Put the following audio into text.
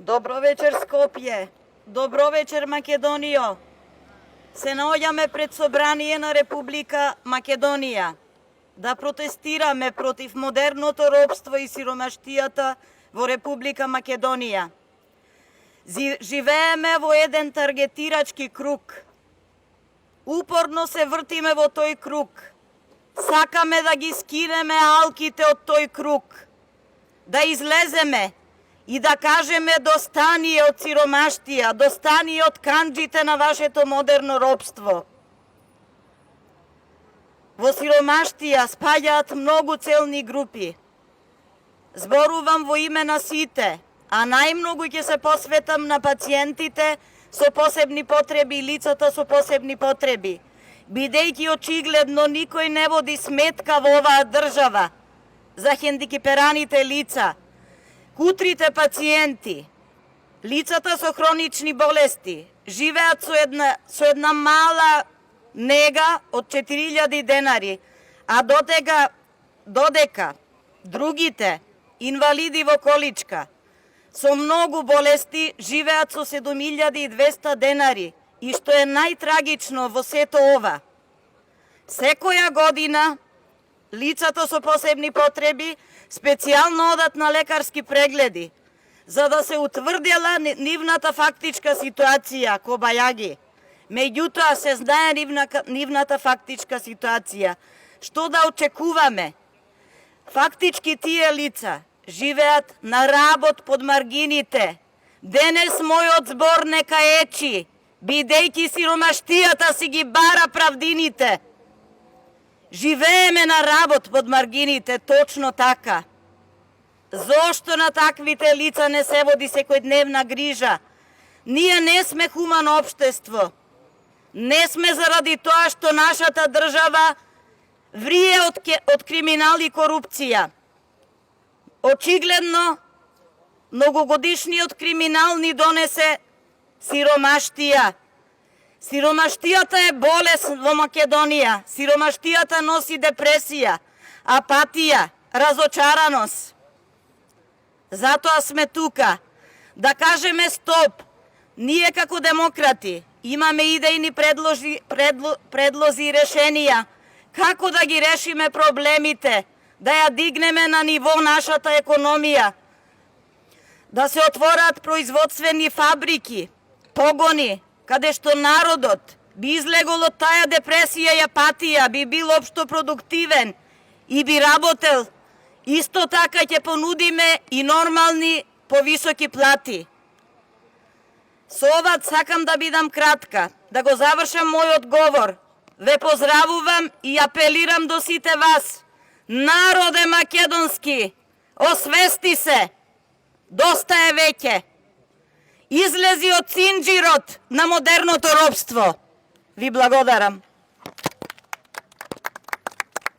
Добро вечер, Скопје. Добро вечер, Македонијо. Се наоѓаме пред собрание на Република Македонија да протестираме против модерното робство и сиромаштијата во Република Македонија. Живееме во еден таргетирачки круг. Упорно се вртиме во тој круг. Сакаме да ги скинеме алките од тој круг. Да излеземе и да кажеме достани од сиромаштија, достани од канџите на вашето модерно робство. Во сиромаштија спаѓаат многу целни групи. Зборувам во име на сите, а најмногу ќе се посветам на пациентите со посебни потреби и лицата со посебни потреби, бидејќи очигледно никој не води сметка во оваа држава за хендикепераните лица, кутрите пациенти, лицата со хронични болести, живеат со една мала нега од 4000 денари, а додека другите инвалиди во количка со многу болести живеат со 7200 денари. И што е најтрагично во сето ова, секоја година лицата со посебни потреби специјално одат на лекарски прегледи, за да се утврдела нивната фактичка ситуација, кобајаги. Меѓутоа се знае нивната фактичка ситуација. Што да очекуваме? Фактички тие лица живеат на работ под маргините. Денес мојот збор нека ечи, бидејќи сиромаштијата си ги бара правдините. Живееме на работ под маргините, точно така. Зошто на таквите лица не се води секојдневна грижа? Ние не сме хумано општество. Не сме заради тоа што нашата држава врие од криминал и корупција. Очигледно, многогодишниот криминал ни донесе сиромаштија. Сиромаштијата е болест во Македонија. Сиромаштијата носи депресија, апатија, разочараност. Затоа сме тука, да кажеме стоп. Ние како демократи имаме идејни предлози и решенија како да ги решиме проблемите, да ја дигнеме на ниво нашата економија, да се отворат производствени фабрики, погони, каде што народот би излегол од таа депресија и апатија, би бил општо продуктивен и би работел. Исто така ќе понудиме и нормални повисоки плати. Со ова сакам да бидам кратка, да го завршам мојот говор. Ве поздравувам и апелирам до сите вас. Народе македонски, освести се, доста е веќе. Излези од синџирот на модерното робство. Ви благодарам.